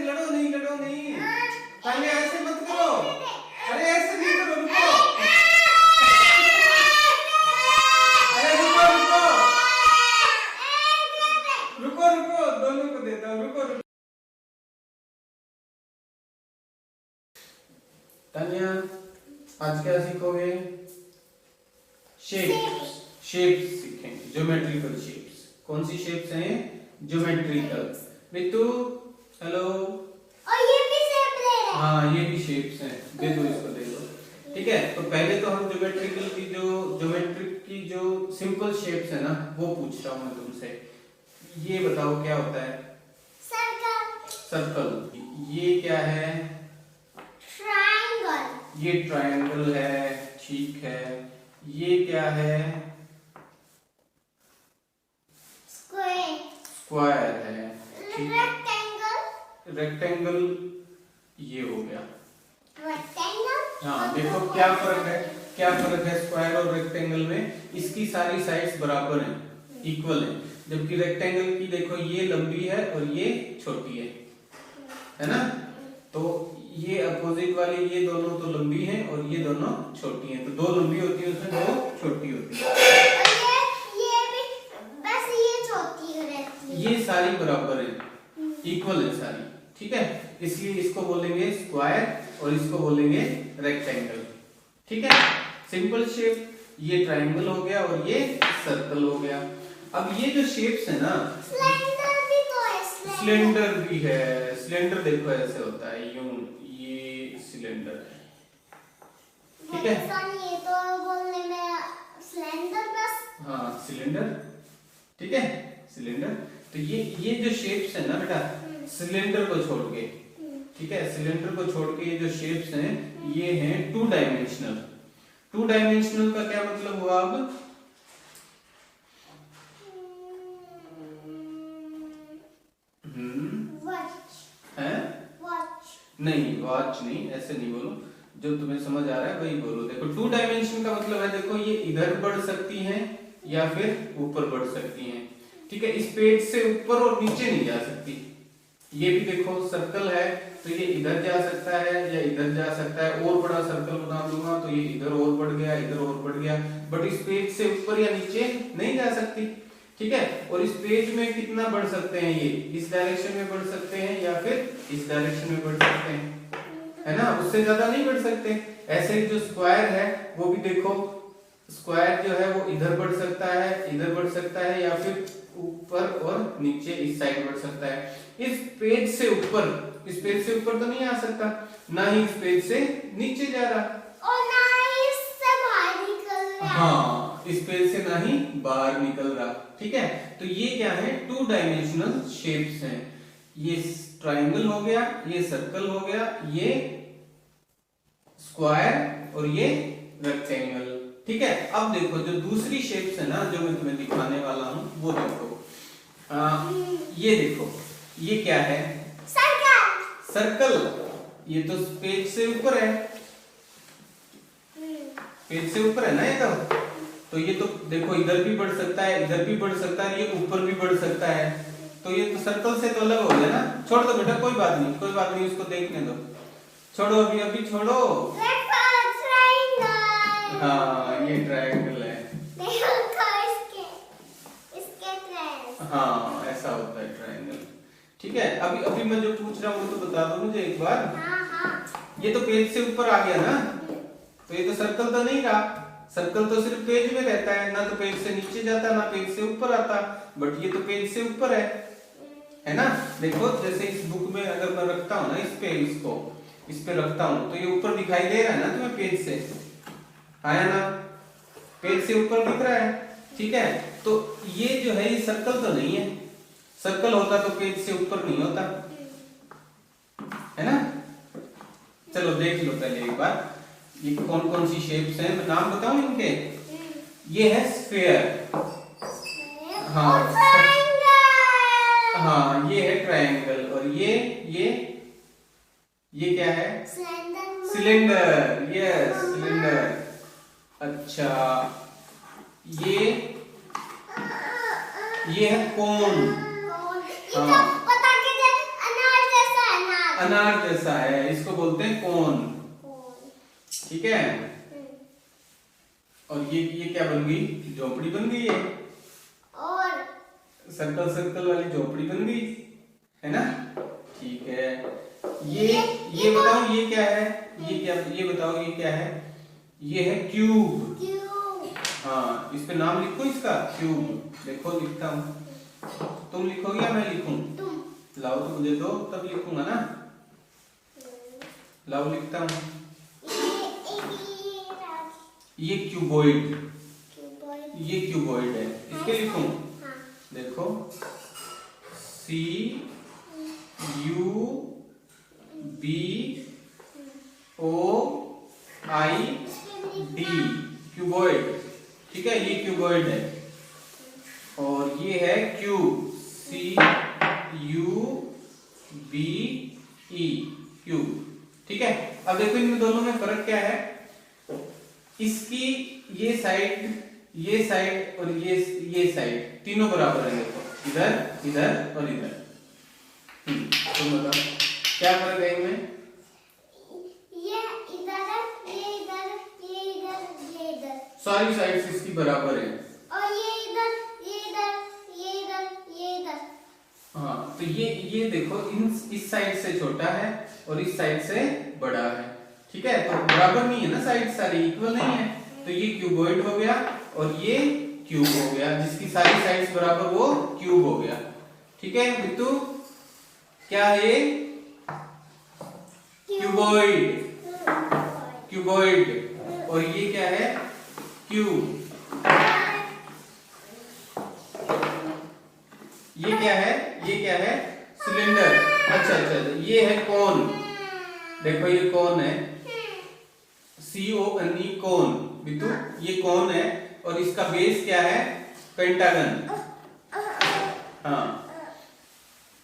लड़ो नहीं, लड़ो नहीं, तानिया ऐसे मत करो, अरे ऐसे नहीं करो, रुको, अरे रुको रुको रुको रुको, दोनों को देता हूँ, रुको रुको। तानिया आज क्या सीखोगे? शेप्स, शेप्स सीखेंगे, ज्योमेट्रिकल शेप्स। कौन सी शेप्स हैं? ज्योमेट्रिकल। मित्तू हेलो। और ये भी शेप ले रहे हैं। हाँ ये भी शेप्स हैं, दे दो इसको, दे दो। ठीक है, तो पहले तो हम ज्योमेट्रिकल की ज्योमेट्रिक की जो सिंपल शेप्स है ना वो पूछता हूँ मैं तुमसे। ये बताओ क्या होता है? सर्कल। सर्कल। ये क्या है? ट्रायंगल। ये ट्रायंगल है, ठीक है। ये क्या है? स्क्वायर। स्क्वायर है, ठीक है। रेक्टेंगल। रेक्टेंगल ये हो गया। रेक्टेंगल। हाँ देखो क्या फर्क है, क्या फर्क है स्क्वायर और रेक्टेंगल में? इसकी सारी साइड्स बराबर हैं, इक्वल हैं, जबकि रेक्टेंगल की देखो ये लंबी है और ये छोटी है ना? तो ये अपोजिट वाली ये दोनों तो लंबी हैं और ये दोनों छोटी हैं, तो दो लंबी होती है उसमें दो छोटी होती है। और ये भी बस ये छोटी रहती है। ये सारी बराबर है, इक्वल है सारी, ठीक है। इसलिए इसको बोलेंगे स्क्वायर और इसको बोलेंगे रेक्टेंगल, ठीक है। सिंपल शेप, ये ट्रायंगल हो गया और ये सर्कल हो गया। अब ये जो शेप्स है ना, सिलेंडर भी तो है। सिलेंडर भी है। सिलेंडर देखो ऐसे होता है यूं, ये सिलेंडर है, ठीक है। ये तो बोलने में सिलेंडर बस। हाँ सिलेंडर, ठीक है, सिलेंडर। तो ये जो शेप्स है ना बेटा, सिलेंडर को छोड़ के, ठीक है, सिलेंडर को छोड़ के ये जो शेप्स हैं ये हैं टू डायमेंशनल। टू डायमेंशनल का क्या मतलब हुआ? अब है नहीं, वॉच नहीं, ऐसे नहीं बोलो, जो तुम्हें समझ आ रहा है वही बोलो। देखो टू डायमेंशन का मतलब है, देखो ये इधर बढ़ सकती हैं या फिर ऊपर बढ़ सकती हैं, ठीक है। इस पेज से ऊपर और नीचे नहीं जा सकती। ये भी देखो सर्कल है तो ये इधर जा सकता है या इधर जा सकता है। और बड़ा सर्कल बना दूंगा तो ये इधर और बढ़ गया, इधर और बढ़ गया, बट इस पेज से ऊपर या नीचे नहीं जा सकती, ठीक है। और इस पेज में कितना बढ़ सकते हैं? ये इस डायरेक्शन में बढ़ सकते हैं या फिर इस डायरेक्शन में बढ़ सकते हैं, है ना, उससे ज्यादा नहीं बढ़ सकते। ऐसे ही जो स्क्वायर है वो भी देखो, स्क्वायर जो है वो इधर बढ़ सकता है, इधर बढ़ सकता है या फिर ऊपर और नीचे इस साइड बढ़ सकता है। इस पेज से ऊपर, इस पेज से ऊपर तो नहीं आ सकता, ना ही इस पेज से नीचे जा रहा और ना ही इससे बाहर निकल रहा। हाँ, इस पेज से ना ही बाहर निकल रहा, ठीक है। तो ये क्या है? टू डायमेंशनल शेप्स हैं। ये ट्रायंगल हो गया, ये सर्कल हो गया, ये स्क्वायर और ये रेक्टेंगल, ठीक है। अब देखो जो दूसरी शेप्स है ना जो मैं तुम्हें दिखाने वाला हूं वो देखो। ये देखो, ये क्या है? सर्कल। सर्कल। ये तो पेज से ऊपर है, पेज से ऊपर है ना ये तो ये तो देखो इधर भी बढ़ सकता है, इधर भी बढ़ सकता है, ये ऊपर भी बढ़ सकता है, तो ये तो सर्कल से तो अलग हो गया ना। छोड़ दो बेटा, कोई बात नहीं, कोई बात नहीं, इसको देखने दो, छोड़ो अभी, अभी छोड़ो। हाँ ये ट्रायंगल है। हाँ ऐसा होता है ट्रायंगल, ठीक है। अभी अभी मैं जो पूछ रहा हूँ वो तो बता दो मुझे एक बार। ये तो पेज से ऊपर आ गया ना, तो ये तो सर्कल तो नहीं रहा। सर्कल तो सिर्फ पेज में रहता है, ना तो पेज से नीचे जाता ना पेज से ऊपर आता, बट ये तो पेज से ऊपर है ना। देखो जैसे इस बुक में अगर मैं रखता हूँ ना इस पे, इसको इस पे रखता हूँ तो ये ऊपर दिखाई दे रहा है ना तुम्हें पेज से, है ना, पेज से ऊपर दिख रहा है, ठीक है। तो ये जो है ये सर्कल तो नहीं है, सर्कल होता तो पेज से ऊपर नहीं होता, है ना। चलो देख लो पहले एक बार ये कौन कौन सी शेप्स हैं, मैं नाम बताऊं इनके। ये है स्फीयर, हाँ हाँ ये है ट्रायंगल, और ये क्या है? Cylinder, yes cylinder. अच्छा ये है कोन, हाँ अनार जैसा है ना, अनार जैसा है, इसको बोलते हैं कोन। ठीक है, और ये क्या बन गई, झोपड़ी बन गई है, और सर्कल सर्कल वाली झोपड़ी बन गई है ना। ठीक है, ये बताओ ये क्या है, ये बताओ ये क्या है, ये है क्यूब। हाँ, इस पे नाम लिखो इसका, क्यूब। देखो लिखता हूँ, तुम लिखोगे या मैं लिखूं? लाओ तो मुझे दो, तब लिखूंगा ना। लाओ लिखता हूँ, ये क्यूबॉइड, ये क्यूबॉइड है, इसके लिखूं? देखो CUBOID, क्यूबॉइड। ठीक है, ये क्यूबॉइड है, और ये है क्यूब, CUBE, क्यूब। ठीक है, अब देखो इन दोनों में फर्क क्या है, इसकी ये साइड और ये साइड तीनों बराबर है। देखो इधर इधर और इधर। तुम बताओ क्या फर्क है इनमें? ये इधर है, ये इधर, ये इधर, ये इधर, सारी साइड्स इसकी बराबर है, और ये इधर, ये इधर, ये इधर, ये इधर। हाँ, तो ये देखो इस साइड से छोटा है और इस साइड से बड़ा है। ठीक है, तो बराबर नहीं है ना, साइड सारी इक्वल नहीं है, तो ये क्यूबॉइड हो गया और ये क्यूब हो गया, जिसकी सारी साइड्स बराबर वो क्यूब हो गया। ठीक है बिट्टू, क्या है ये? Cuboid, cuboid. और ये क्या है? क्यूब। ये क्या है? ये क्या है? सिलेंडर। अच्छा अच्छा, ये है कोन। देखो ये कोन है, CONE, कोन। बिट्टू ये कोन है, और इसका बेस क्या है? पेंटागन। हाँ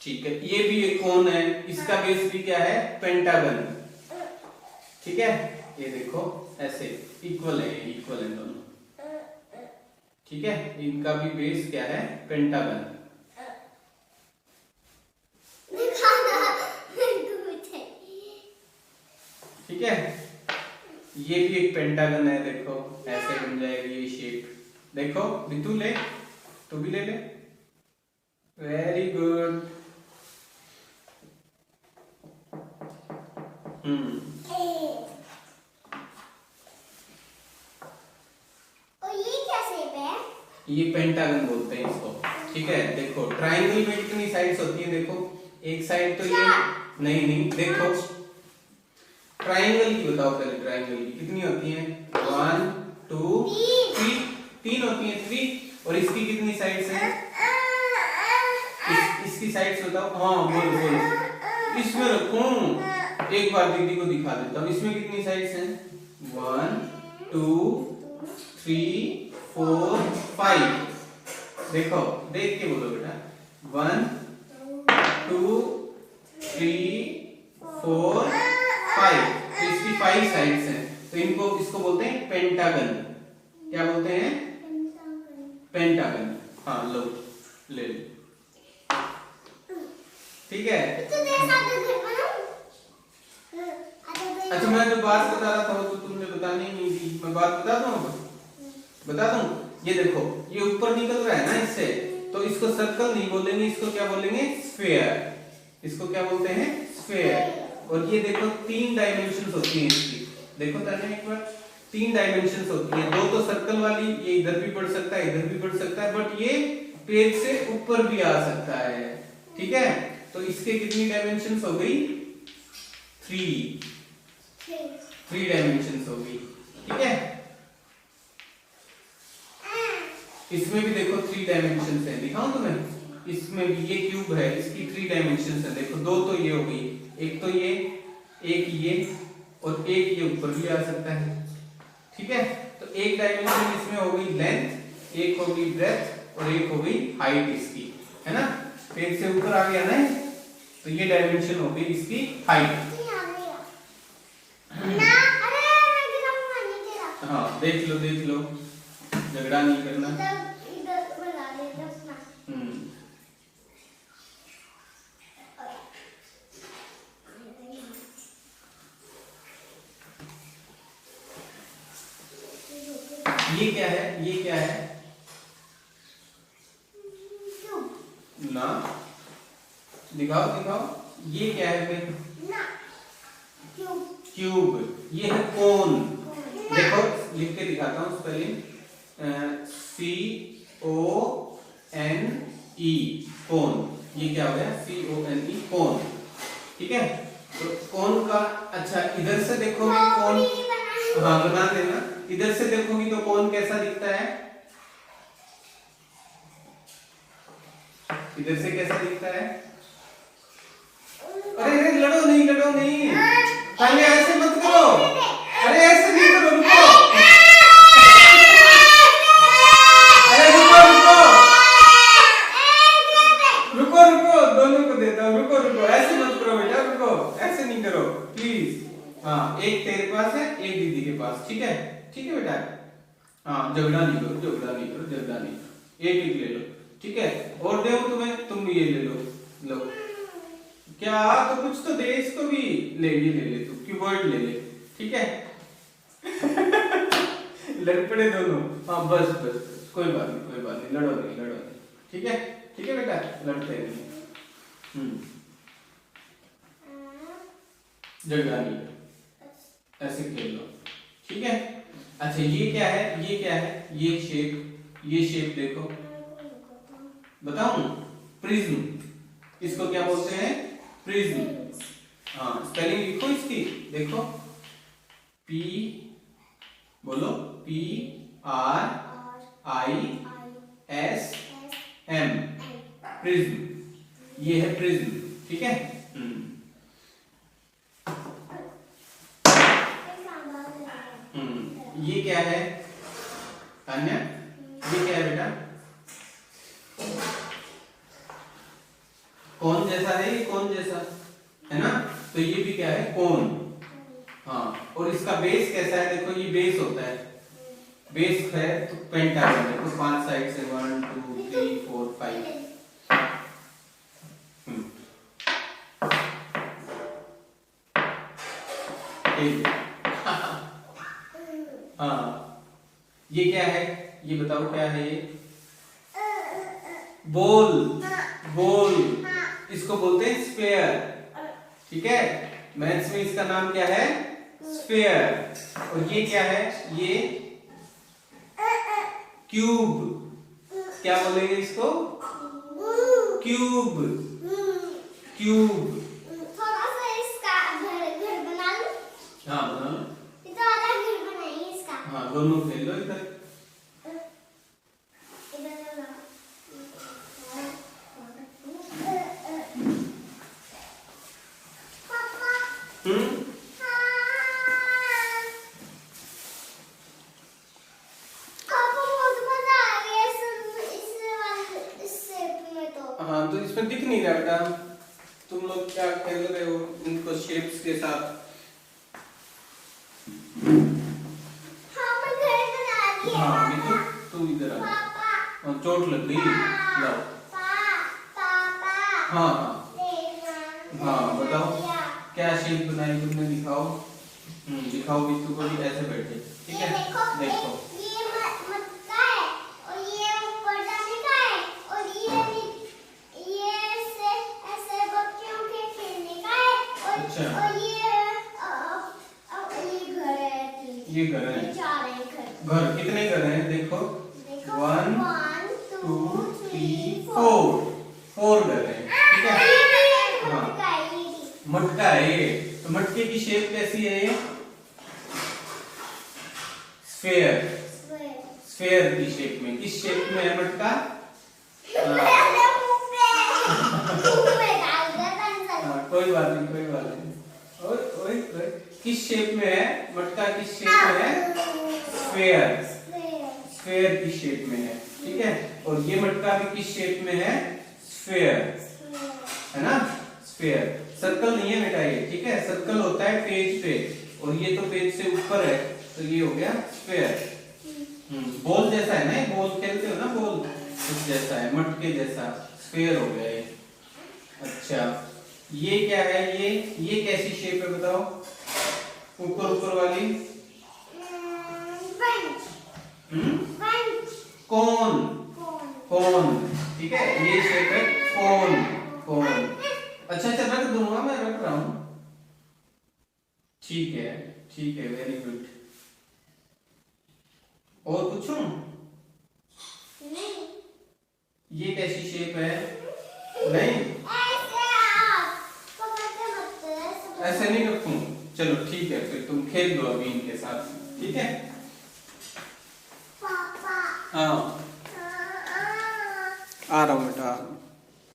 ठीक है, ये भी एक कोन है, इसका बेस भी क्या है? पेंटागन। ठीक है, ये देखो ऐसे इक्वल है, इक्वल है दोनों। ठीक है, इनका भी बेस क्या है? पेंटागन। ठीक है, ये भी एक पेंटागन है, देखो ऐसे बन जाएगी ये शेप। देखो बिट्टू ले, तू भी ले ले। Very good. और ये क्या शेप है? ये पेंटागन बोलते हैं इसको। ठीक है, देखो ट्रायंगल में कितनी साइड्स होती है? देखो एक साइड तो ये नहीं, देखो ट्रायंगल की बताओ पहले, ट्रायंगल की कितनी होती है? 1 2 3, तीन होती है, 3। और इसकी कितनी साइड्स हैं? इसकी साइड्स बताओ। हाँ बोल, इसमें रखूं, एक बार दीदी को दिखा देता हूँ। इसमें कितनी साइड्स हैं? 1 2 3 4 5। देखो देख के बोलो बेटा, 1 2 3 4 5। तो इसकी 5 साइड्स हैं, तो इसको बोलते हैं पेंटागन। क्या बोलते हैं? पेंटागन। हाँ लो, ले लो। ठीक है, अच्छा मैं जो बात बता रहा था वो तो तुमने बतानी नहीं थी, मैं बात बता दूं। ये देखो ये ऊपर निकल रहा है ना इससे, तो इसको सर्कल नहीं बोलेंगे, इसको क्या बोलेंगे? स्फीयर। इसको क्या बोलते हैं? स्फीयर। और ये देखो 3 डायमेंशंस होती हैं इसकी। देखो ताने एक बार, 3 डायमेंशंस होती हैं। 2 तो सर्कल वाली, ये इधर भी बढ़ सकता है, इधर भी बढ़ सकता है, बट ये पेज से ऊपर भी आ सकता है। ठीक है, तो इसके कितनी डायमेंशंस हो गई? 3 डायमेंशंस हो गई। ठीक है, इसमें भी देखो 3 डायमेंशंस है, दिखाऊं तुम्हें? इसमें भी ये क्यूब है, इसकी 3 डायमेंशंस है। देखो 2 तो ये हो गई, एक तो ये, एक ये, और एक ये ऊपर भी आ सकता है। ठीक है, तो एक डायमेंशन इसमें हो गई लेंथ, एक हो गई ब्रेथ, और एक हो गई हाइट इसकी, है ना? पेज से ऊपर आ गया ना, तो ये डायमेंशन हो गई इसकी हाइट। हाँ देख लो, झगड़ा नहीं करना। ये क्या है, ये क्या है ना, दिखाओ दिखाओ, ये क्या है फिर, क्यूब। ये है कोन। देखो लिख के दिखाता हूँ स्पेलिंग, CONE, कोन। ये क्या हो गया, CONE, कोन। ठीक है, तो कोन का, अच्छा इधर से देखोगे कोन, हाँ बना देना। इधर से देखोगी तो कोन कैसा दिखता है, इधर से कैसा दिखता है। अरे अरे लड़ो नहीं, लड़ो नहीं, पहले ऐसे मत करो, अरे ऐसे नहीं करो, रुको, अरे रुको रुको रुको रुको, दोनों को देता हूँ, रुको रुको, ऐसे मत करो बेटा, रुको, ऐसे नहीं करो प्लीज। हाँ एक तेरे पास है, एक दीदी के पास, ठीक है, ठीक है बेटा। हाँ झगड़ा नहीं करो, झगड़ा नहीं करो, झगड़ा नहीं करो, एक एक ले लो, ठीक है। और दे तुम्हें, तुम ये ले लो, लो क्या, तो कुछ तो दे इसको भी, ले ये ले ले, तू कीबोर्ड ले ले, ठीक है। लड़ पड़े दोनों, हाँ बस बस बस, कोई बात नहीं, कोई बात नहीं, लड़ो नहीं, लड़ो नहीं, ठीक है, ठीक है बेटा, लड़ते नहीं। झगड़ा नहीं, ऐसे खेल लो, ठीक है। अच्छा ये क्या है, ये क्या है, ये शेप देखो, बताऊं, प्रिज्म, इसको क्या बोलते हैं, प्रिज्म। हाँ स्पेलिंग लिखो इसकी, देखो, P, बोलो PRISM, प्रिज्म, ये है प्रिज्म, ठीक है। ये क्या है तान्या, ये क्या है बेटा, कोन जैसा है, ये कोन जैसा है ना, तो ये भी क्या है, कोन। हाँ और इसका बेस कैसा है, देखो ये बेस होता है, बेस है तो पेंटागन, देखो 5 साइड से 1 2 3 4 5। हाँ ये क्या है, ये बताओ क्या है, ये बॉल, बॉल, इसको बोलते हैं स्फीयर, ठीक है। मैथ्स में इसका नाम क्या है, स्फीयर। और ये क्या है, ये क्यूब, क्या बोलेंगे इसको, क्यूब, क्यूब। थोड़ा सा इसका घर बना लो, हाँ बना लो, इतना वाला घर बनाइए इसका। हाँ दोनों खेल लो इधर, हाँ तो इसमें दिख नहीं रहा बेटा, तुम लोग क्या खेल रहे हो इनको शेप्स के साथ। हाँ देखो तू इधर आ, चोट लग गई, लाओ। हाँ हाँ बताओ क्या शेप बनाई तुमने, दिखाओ, दिखाओ बिट्टू को भी, ऐसे बैठे, ठीक है, देखो ये मटका है और ये ऊपर जाने का है और ये ऐसे बच्चों के खेलने का है और अच्छा। और ये घर है, ये घर है, 4 है घर कितने घर हैं, देखो 1 2 3 4 घर है, ठीक है। हाँ मटका है ये, तो मटके की शेप कैसी है, ये स्फीयर, स्फीयर की शेप में, किस शेप में है मटका, कोई बात नहीं, कोई बात नहीं, ओए ओए ओए, किस शेप में है मटका, किस शेप में है, स्फीयर, स्फीयर की शेप में है, ठीक है। और ये मटका भी किस शेप में है, स्फीयर, है ना, स्फीयर। सर्कल नहीं है बेटा ये, ठीक है, सर्कल होता है पेज पे, और ये तो पेज से ऊपर है, तो ये हो गया स्फीयर। बॉल जैसा है ना, बॉल खेलते हो ना, बॉल कुछ जैसा है, मटके जैसा, स्फीयर हो गया ये। अच्छा ये क्या है, ये कैसी शेप है बताओ, ऊपर ऊपर वाली, पंच कौन, कौन, ठीक है, ये शेप है कौन, कौन। अच्छा अच्छा रख दूंगा, मैं रख रहा हूं, ठीक है, ठीक है, वेरी गुड। और पूछूं? नहीं, ये कैसी शेप है? नहीं, ऐसे आप पकड़ते मत, ऐसे नहीं रखूं, चलो ठीक है, फिर तुम खेल दो अभी इनके साथ, ठीक है। पापा हाँ आ रहा हूँ बेटा, आ रहा हूँ।